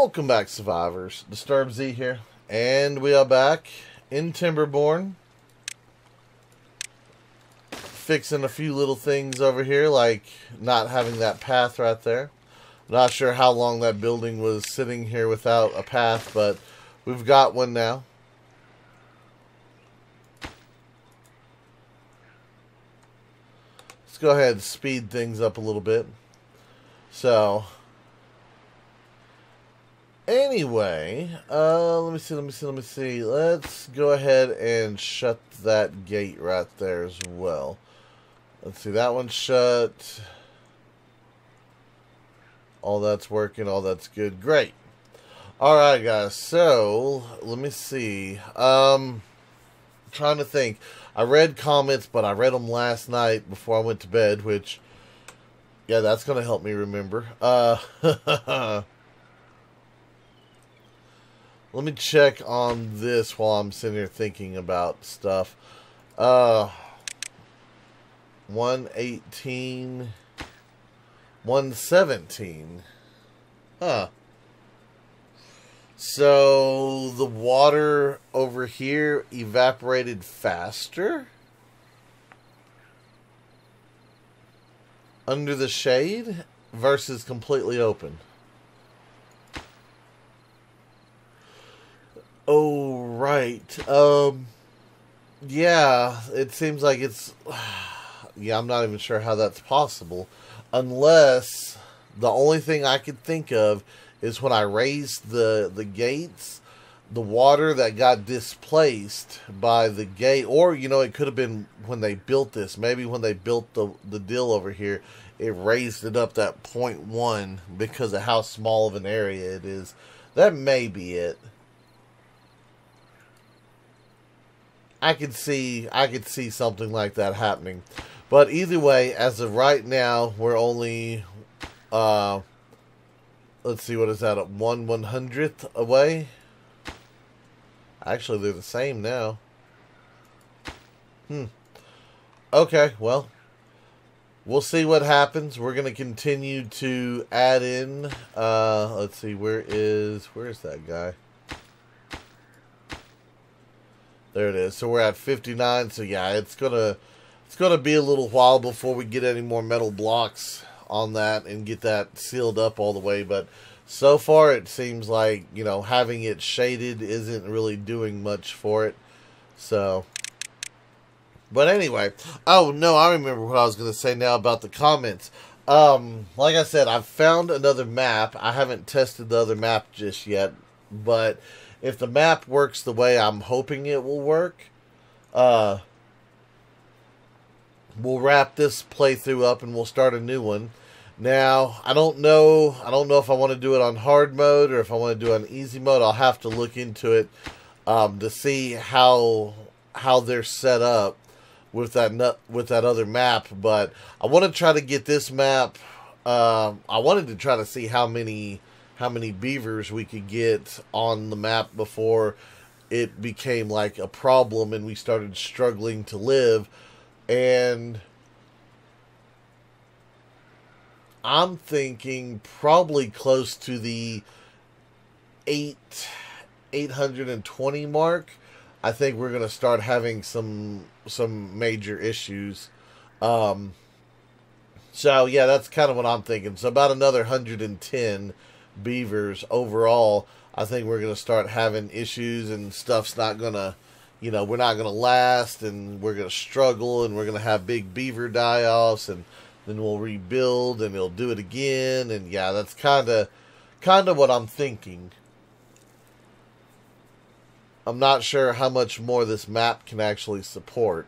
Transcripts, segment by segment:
Welcome back, survivors. Disturbed Z here, and we are back in Timberborn, fixing a few little things over here, like not having that path right there. Not sure how long that building was sitting here without a path, but we've got one now. Let's go ahead and speed things up a little bit. So anyway, let me see. Let's go ahead and shut that gate right there as well. Let's see, that one's shut. All that's working, all that's good. Great. Alright, guys, so let me see. Trying to think. I read comments, but I read them last night before I went to bed, which, yeah, that's going to help me remember. Let me check on this while I'm sitting here thinking about stuff. 118, 117. Huh. So the water over here evaporated faster under the shade versus completely open. Oh, right. Yeah, it seems like it's... Yeah, I'm not even sure how that's possible. Unless, the only thing I could think of is when I raised the gates, the water that got displaced by the gate, or, you know, it could have been when they built this. Maybe when they built the deal over here, it raised it up that 0.1 because of how small of an area it is. That may be it. I could see something like that happening. But either way, as of right now, we're only, let's see, what is that, at 1/100th away? Actually, they're the same now. Okay, well, we'll see what happens. We're going to continue to add in, let's see, where is that guy? There it is. So we're at 59. So yeah, it's gonna be a little while before we get any more metal blocks on that and get that sealed up all the way. But so far, it seems like, you know, having it shaded isn't really doing much for it. So, but anyway, oh no, I remember what I was gonna say now about the comments. Like I said, I've found another map. I haven't tested the other map just yet, but if the map works the way I'm hoping it will work, we'll wrap this playthrough up and we'll start a new one. Now, I don't know if I want to do it on hard mode or if I want to do it on easy mode. I'll have to look into it to see how they're set up with that other map. But I want to try to get this map. I wanted to try to see how many beavers we could get on the map before it became like a problem and we started struggling to live. And I'm thinking probably close to the 820 mark. I think we're going to start having some major issues. So yeah, that's kind of what I'm thinking. So about another 110 beavers overall. I think we're going to start having issues and stuff's not going to, you know, we're not going to last and we're going to struggle and we're going to have big beaver die-offs and then we'll rebuild and we'll do it again. And yeah, that's kind of what I'm thinking. I'm not sure how much more this map can actually support.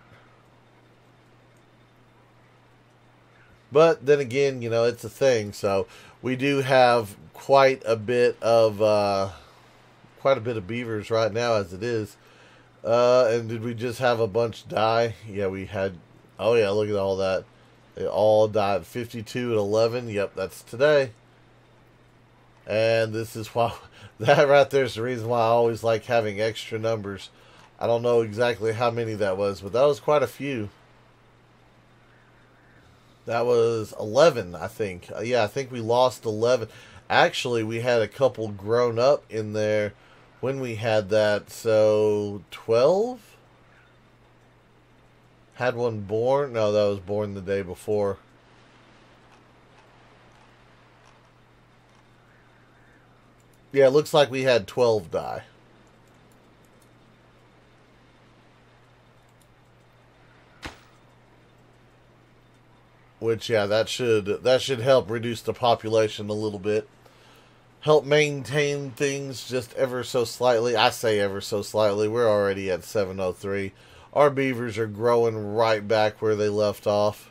But then again, you know, it's a thing. So we do have quite a bit of beavers right now as it is. And did we just have a bunch die? Yeah, we had. Oh yeah, look at all that. They all died. 52 and 11. Yep, that's today. And this is why that right there is the reason why I always like having extra numbers. I don't know exactly how many that was, but that was quite a few. That was 11, I think. Yeah, I think we lost 11. Actually, we had a couple grown up in there when we had that. So 12 had one born. No, that was born the day before. Yeah, it looks like we had 12 die. Which, yeah, that should help reduce the population a little bit. Help maintain things just ever so slightly. I say ever so slightly. We're already at 703. Our beavers are growing right back where they left off.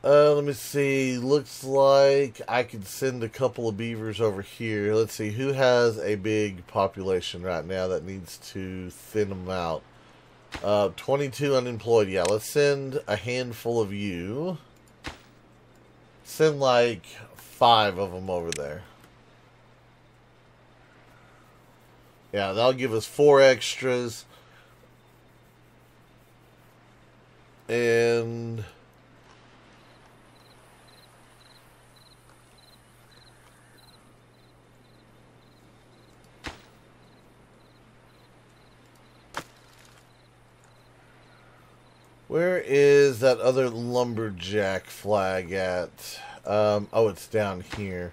Let me see. Looks like I could send a couple of beavers over here. Let's see. Who has a big population right now that needs to thin them out? 22 unemployed. Yeah, let's send a handful of you. Send like 5 of them over there. Yeah, that'll give us 4 extras. And where is that other lumberjack flag at? Oh, it's down here.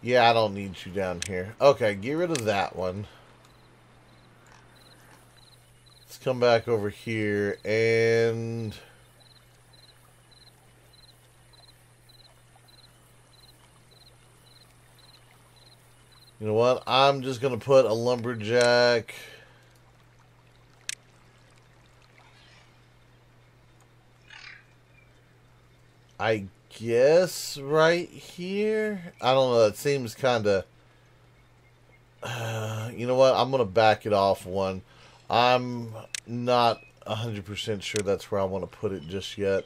Yeah, I don't need you down here. Okay, get rid of that one. Let's come back over here and you know what? I'm just going to put a lumberjack. I guess right here. I don't know. It seems kind of. You know what? I'm going to back it off one. I'm not 100% sure that's where I want to put it just yet.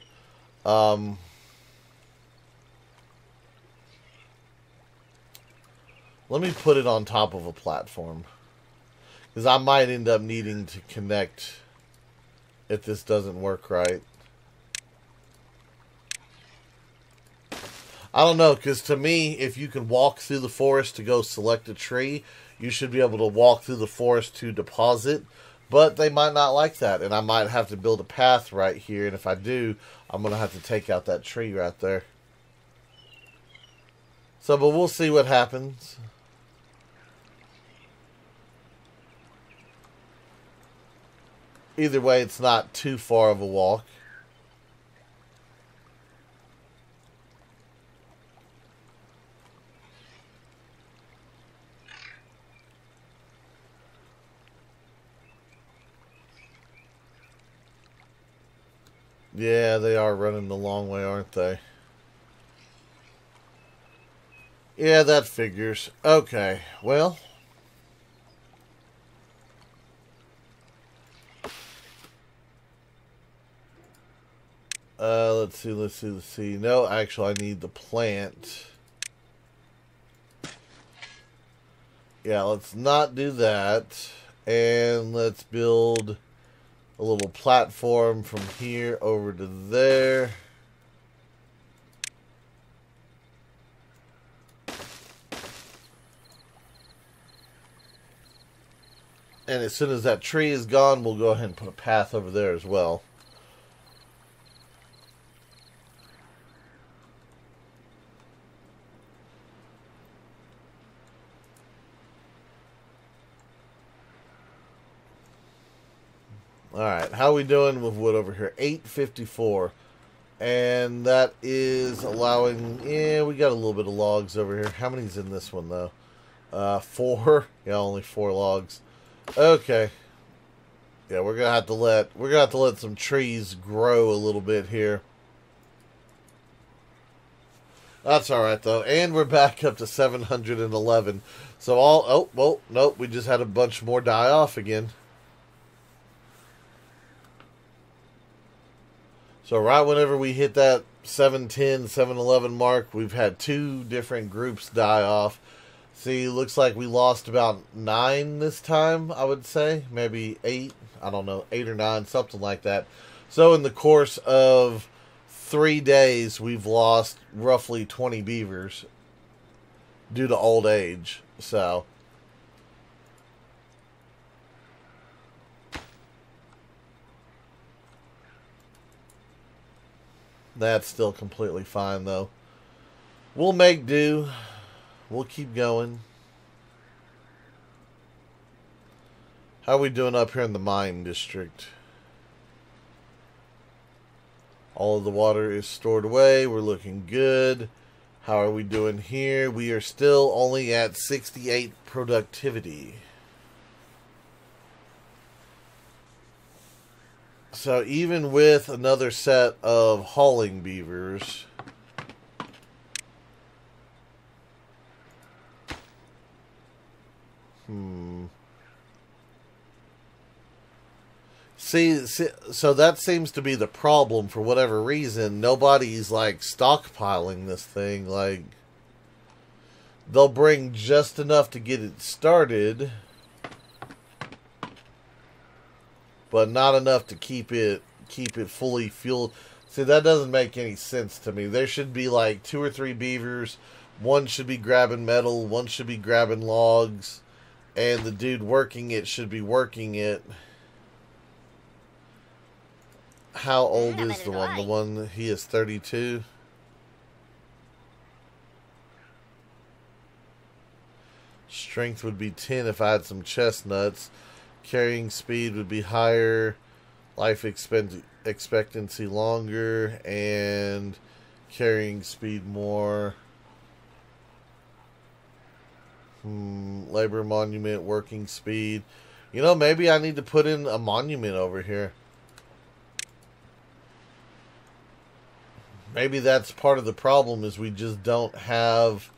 Let me put it on top of a platform. Because I might end up needing to connect if this doesn't work right. I don't know, because to me, if you can walk through the forest to go select a tree, you should be able to walk through the forest to deposit. But they might not like that, and I might have to build a path right here. And if I do, I'm going to have to take out that tree right there. So, but we'll see what happens. Either way, it's not too far of a walk. Yeah, they are running the long way, aren't they? Yeah, that figures. Okay, well. Let's see. No, actually, I need the plant. Yeah, let's not do that. And let's build a little platform from here over to there. And as soon as that tree is gone, we'll go ahead and put a path over there as well. Alright, how are we doing with wood over here? 854. And that is allowing... Yeah, we got a little bit of logs over here. How many's in this one, though? 4. Yeah, only 4 logs. Okay. Yeah, we're gonna have to let some trees grow a little bit here. That's alright, though. And we're back up to 711. So all... Oh, well, nope. We just had a bunch more die off again. So right whenever we hit that 710, 711 mark, we've had 2 different groups die off. See, looks like we lost about 9 this time, I would say. Maybe 8. I don't know, 8 or 9, something like that. So in the course of 3 days, we've lost roughly 20 beavers due to old age. So that's still completely fine, though. We'll make do. We'll keep going. How are we doing up here in the mine district? All of the water is stored away. We're looking good. How are we doing here? We are still only at 68 productivity. So even with another set of hauling beavers, See, so that seems to be the problem for whatever reason. Nobody's like stockpiling this thing. Like, they'll bring just enough to get it started, but not enough to keep it fully fueled. See, that doesn't make any sense to me. There should be like 2 or 3 beavers. One should be grabbing metal, one should be grabbing logs, and the dude working it should be working it. How old is the one? The one, he is 32. Strength would be 10 if I had some chestnuts. Carrying speed would be higher. Life expectancy longer. And carrying speed more. Labor monument, working speed. You know, maybe I need to put in a monument over here. Maybe that's part of the problem, is we just don't have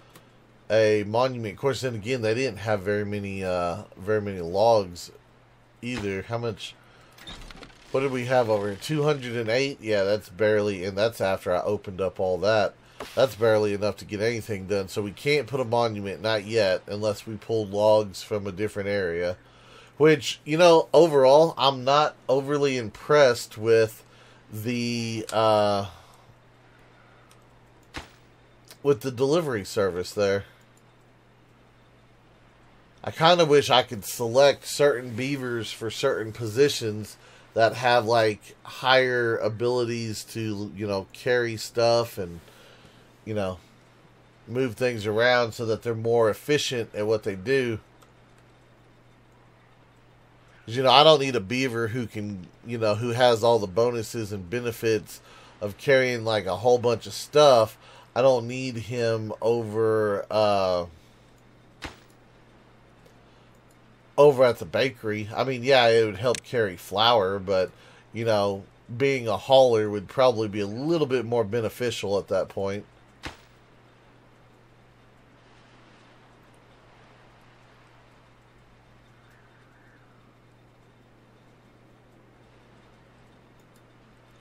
a monument. Of course, then again, they didn't have very many logs either. How much? What did we have over here? 208? Yeah, that's barely, and that's after I opened up all that. That's barely enough to get anything done. So we can't put a monument, not yet, unless we pull logs from a different area. Which, you know, overall, I'm not overly impressed with the delivery service there. I kind of wish I could select certain beavers for certain positions that have like higher abilities to, you know, carry stuff and, you know, move things around so that they're more efficient at what they do. 'Cause, you know, I don't need a beaver who can, you know, who has all the bonuses and benefits of carrying like a whole bunch of stuff. I don't need him over at the bakery. I mean, yeah, it would help carry flour, but, you know, being a hauler would probably be a little bit more beneficial at that point.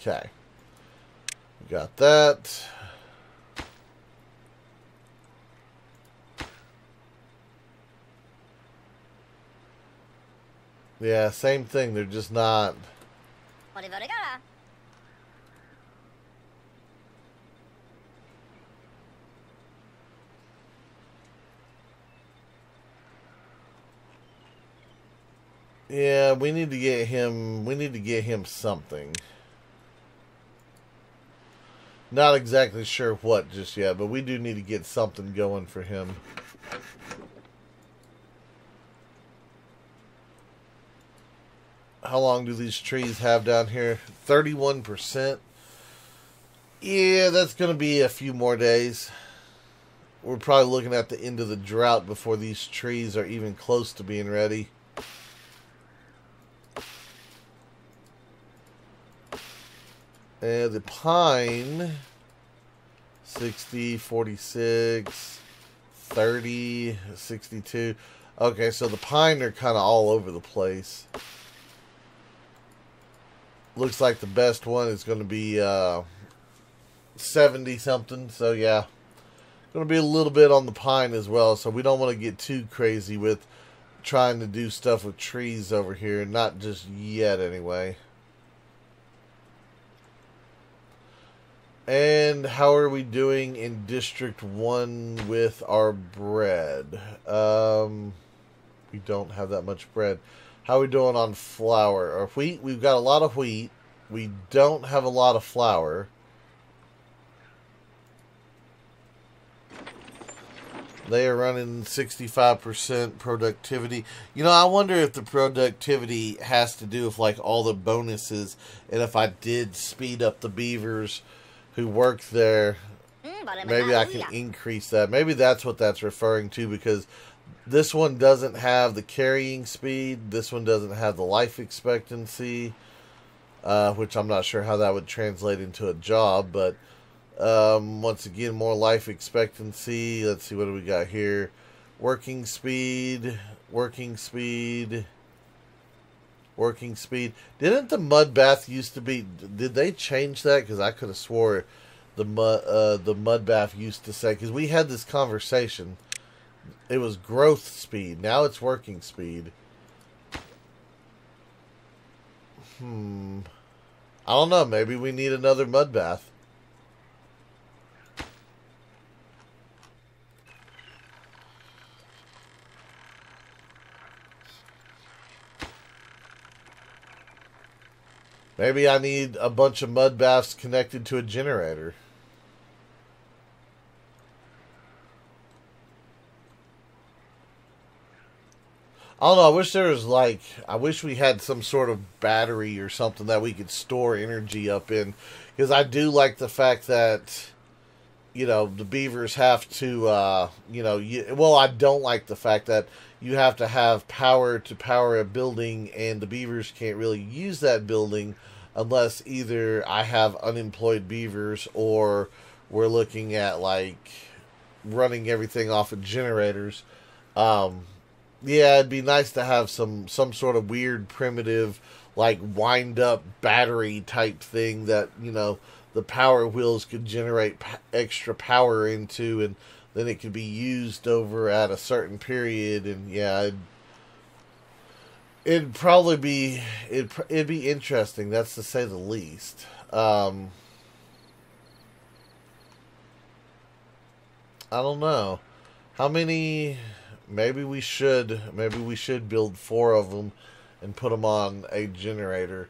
Okay. Got that. Yeah, same thing. They're just not. Yeah, we need to get him. We need to get him something. Not exactly sure what just yet, but we do need to get something going for him. How long do these trees have down here? 31%. Yeah, that's going to be a few more days. We're probably looking at the end of the drought before these trees are even close to being ready. And the pine, 60, 46, 30, 62. Okay, so the pine are kind of all over the place. Looks like the best one is going to be 70 something. So yeah, going to be a little bit on the pine as well. So we don't want to get too crazy with trying to do stuff with trees over here. Not just yet anyway. And how are we doing in District 1 with our bread? We don't have that much bread. How are we doing on flour or wheat? We've got a lot of wheat. We don't have a lot of flour. They are running 65% productivity. You know, I wonder if the productivity has to do with like all the bonuses, and if I did speed up the beavers who work there, maybe I can increase that. Maybe that's what that's referring to, because this one doesn't have the carrying speed. This one doesn't have the life expectancy, which I'm not sure how that would translate into a job, but once again, more life expectancy. Let's see, what do we got here? Working speed, working speed, working speed. Didn't the mud bath used to be? Did they change that? Because I could have swore the mud bath used to say. Because we had this conversation. It was growth speed. Now it's working speed. I don't know. Maybe we need another mud bath. Maybe I need a bunch of mud baths connected to a generator. I don't know. I wish there was like, I wish we had some sort of battery or something that we could store energy up in. Because I do like the fact that, you know, the beavers have to, well, I don't like the fact that you have to have power to power a building, and the beavers can't really use that building unless either I have unemployed beavers or we're looking at like running everything off of generators. Yeah, it'd be nice to have some sort of weird primitive like wind up battery type thing that, you know, the power wheels could generate extra power into, and then it could be used over at a certain period. And yeah, it'd probably be it'd be interesting. That's to say the least. I don't know how many. Maybe we should build 4 of them and put them on a generator.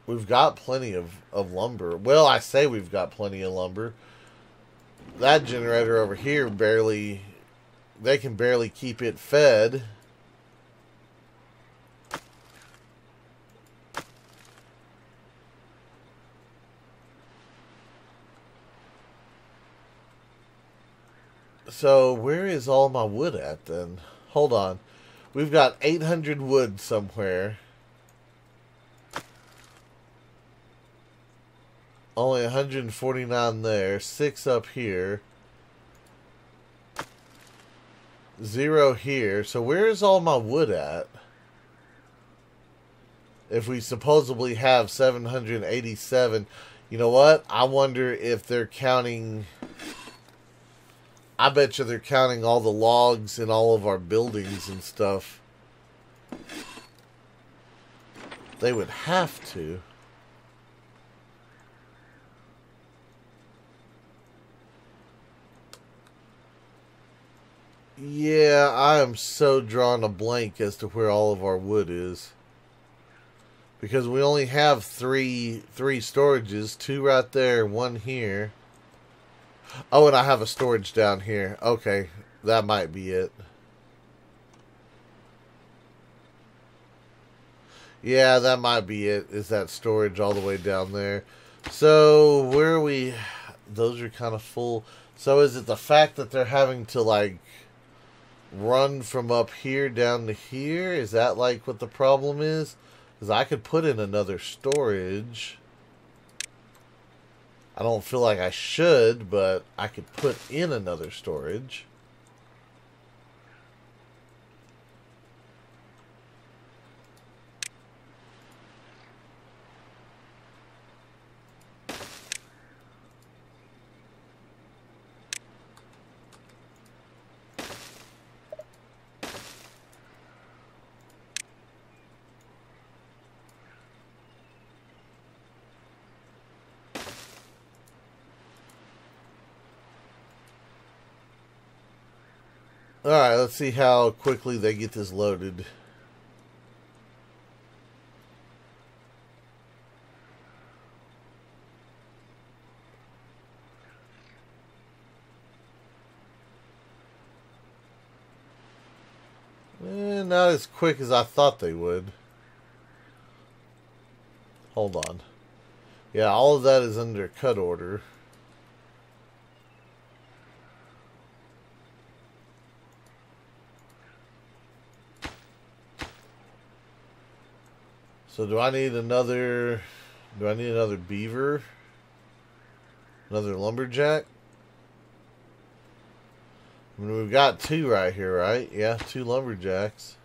We've got plenty of lumber. Well, I say we've got plenty of lumber. That generator over here they can barely keep it fed. So where is all my wood at then? Hold on. We've got 800 wood somewhere. Only 149 there. 6 up here. 0 here. So where is all my wood at? If we supposedly have 787. You know what? I wonder if they're counting... I bet you they're counting all the logs in all of our buildings and stuff. They would have to. Yeah, I am so drawing a blank as to where all of our wood is. Because we only have three storages. 2 right there, 1 here. Oh, and I have a storage down here. Okay, that might be it. Yeah, that might be it. Is that storage all the way down there? So, where are we? Those are kind of full. So, is it the fact that they're having to, like, run from up here down to here? Is that, like, what the problem is? Because I could put in another storage. I don't feel like I should, but I could put in another storage. Alright, let's see how quickly they get this loaded. Not as quick as I thought they would. Hold on. Yeah, all of that is under cut order. So do I need another beaver? Another lumberjack? I mean, we've got 2 right here, right? Yeah, 2 lumberjacks.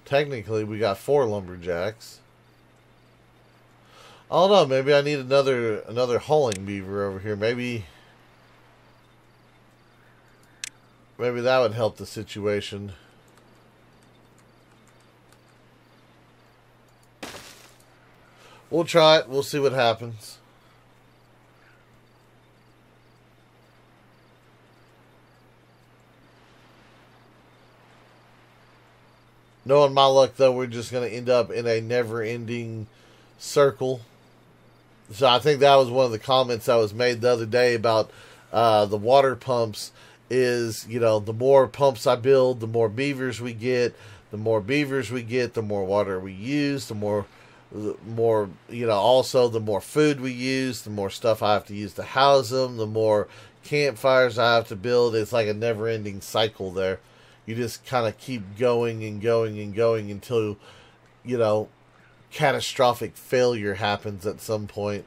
Technically, we got 4 lumberjacks. I don't know, maybe I need another hauling beaver over here. Maybe that would help the situation. We'll try it. We'll see what happens. Knowing my luck, though, we're just going to end up in a never-ending circle. So I think that was one of the comments that was made the other day about the water pumps is, you know, the more pumps I build, the more beavers we get. The more beavers we get, the more water we use. The more, you know, also the more food we use, the more stuff I have to use to house them, the more campfires I have to build. It's like a never-ending cycle there. You just kind of keep going and going and going until, you know, catastrophic failure happens at some point.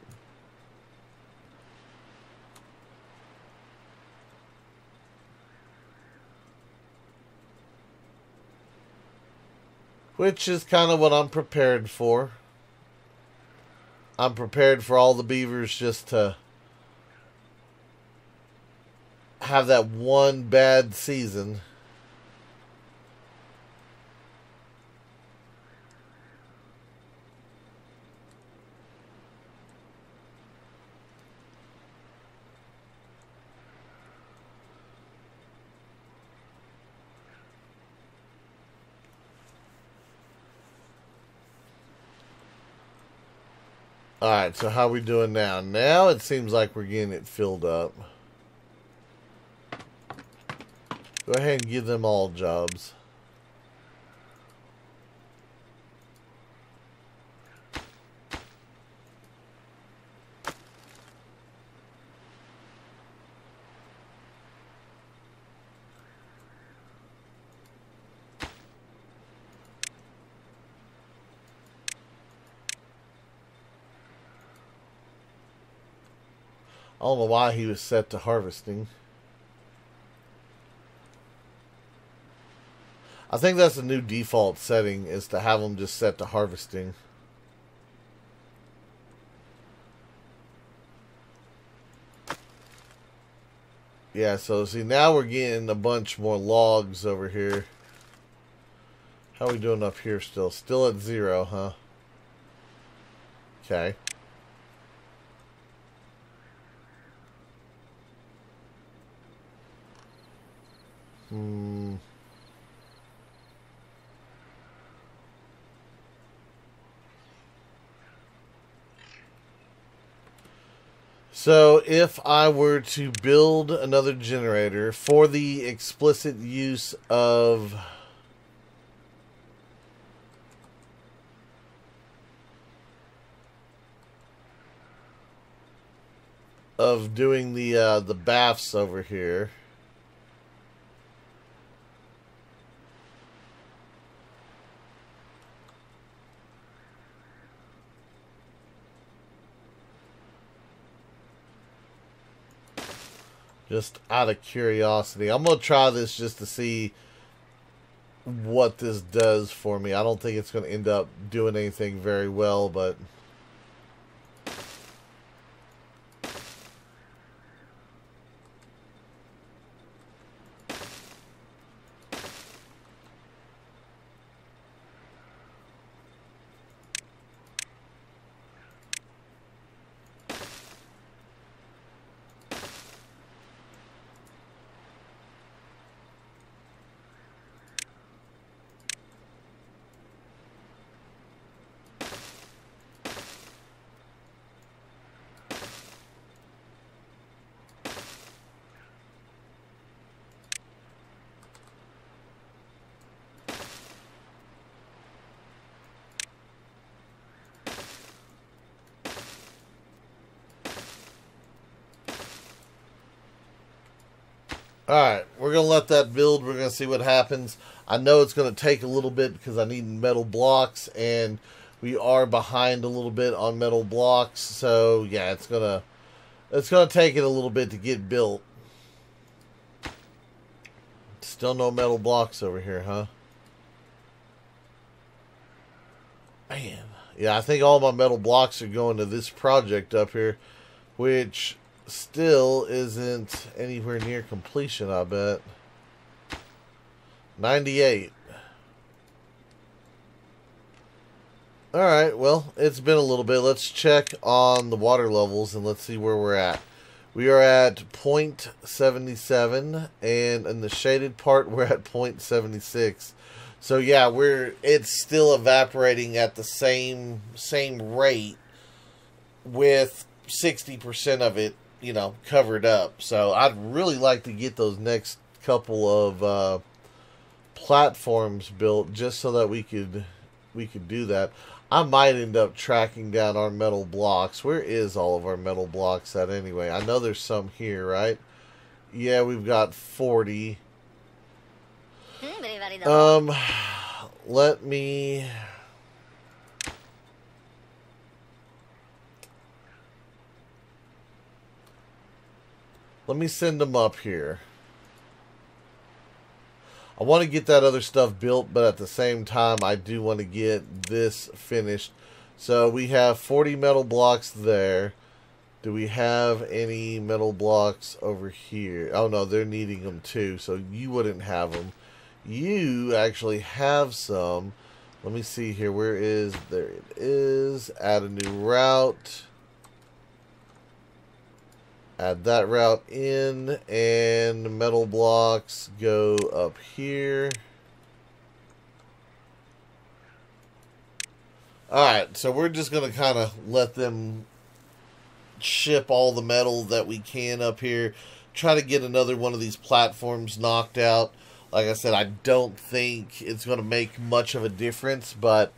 Which is kind of what I'm prepared for. I'm prepared for all the beavers just to have that one bad season. Alright, so how are we doing now? Now it seems like we're getting it filled up. Go ahead and give them all jobs. I don't know why he was set to harvesting. I think that's the new default setting, is to have them just set to harvesting. Yeah, so see, now we're getting a bunch more logs over here. How are we doing up here still? Still at 0, huh? Okay. So if I were to build another generator for the explicit use of doing the baths over here, just out of curiosity, I'm going to try this just to see what this does for me. I don't think it's going to end up doing anything very well, but Alright, we're going to let that build. We're going to see what happens. I know it's going to take a little bit because I need metal blocks, and we are behind a little bit on metal blocks. So, yeah, it's going to take it a little bit to get built. Still no metal blocks over here, huh? Man. Yeah, I think all my metal blocks are going to this project up here, which still isn't anywhere near completion, I bet. 98. Alright, well, it's been a little bit. Let's check on the water levels and let's see where we're at. We are at 0.77, and in the shaded part, we're at 0.76. So yeah, it's still evaporating at the same rate with 60% of it, you know, covered up. So I'd really like to get those next couple of platforms built just so that we could do that. I might end up tracking down our metal blocks. Where is all of our metal blocks at anyway? I know there's some here, right? Yeah, we've got 40. Let me send them up here. I want to get that other stuff built, but at the same time, I do want to get this finished. So we have 40 metal blocks there. Do we have any metal blocks over here? Oh, no, they're needing them too, so you wouldn't have them. You actually have some. Let me see here. Where is... There it is. Add a new route. Add that route in, and metal blocks go up here. Alright, so we're just going to kind of let them ship all the metal that we can up here. Try to get another one of these platforms knocked out. Like I said, I don't think it's going to make much of a difference, but,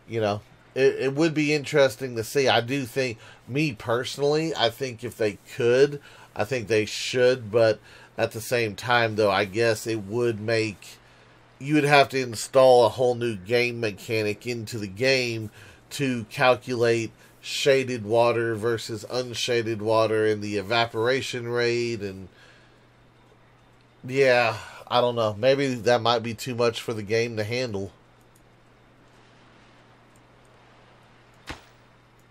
you know, it would be interesting to see. I do think, me personally, I think if they could, I think they should, but at the same time, though, I guess it would make, you would have to install a whole new game mechanic into the game to calculate shaded water versus unshaded water and the evaporation rate, and yeah, I don't know. Maybe that might be too much for the game to handle.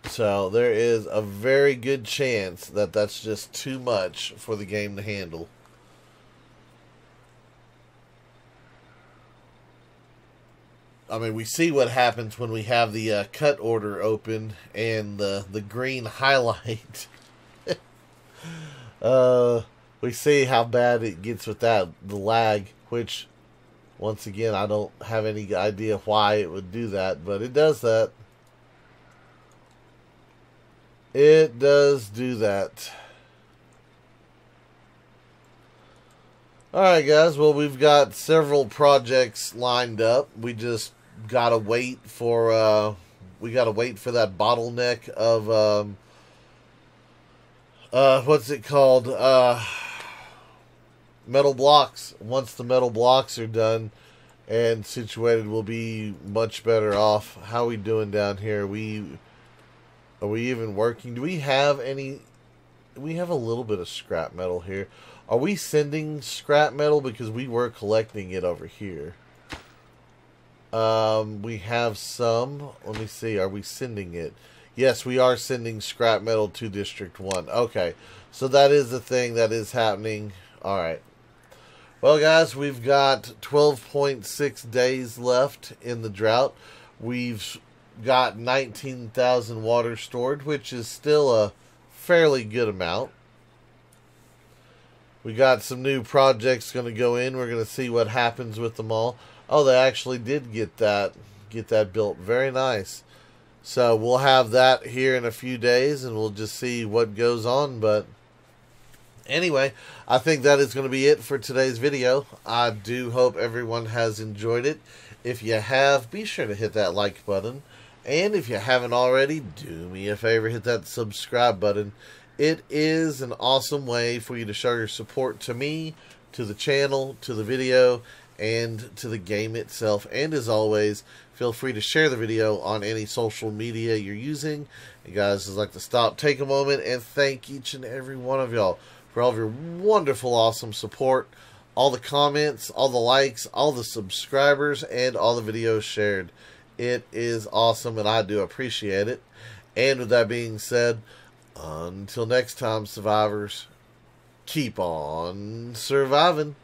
So there is a very good chance that that's just too much for the game to handle. I mean, we see what happens when we have the cut order open and the green highlight. We see how bad it gets with that, the lag, which, once again, I don't have any idea why it would do that, but it does that. It does do that. Alright guys, well, we've got several projects lined up. We just gotta wait for that bottleneck of what's it called? Metal blocks. Once the metal blocks are done and situated, we'll be much better off. How are we doing down here? Are we even working? Do we have any? We have a little bit of scrap metal here. Are we sending scrap metal? Because we were collecting it over here. We have some. Let me see. Are we sending it? Yes, we are sending scrap metal to District 1. Okay. So that is the thing that is happening. Alright. Well, guys, we've got 12.6 days left in the drought. We've got 19,000 water stored, which is still a fairly good amount. We got some new projects going to go in. We're going to see what happens with them all. Oh, they actually did get that built. Very nice. So we'll have that here in a few days, and we'll just see what goes on. But anyway, I think that is going to be it for today's video. I do hope everyone has enjoyed it. If you have, be sure to hit that like button. And if you haven't already, do me a favor, hit that subscribe button. It is an awesome way for you to show your support to me, to the channel, to the video, and to the game itself. And as always, feel free to share the video on any social media you're using. You guys, I'd like to stop, take a moment, and thank each and every one of y'all for all of your wonderful, awesome support, all the comments, all the likes, all the subscribers, and all the videos shared. It is awesome, and I do appreciate it. And with that being said, until next time, survivors, keep on surviving.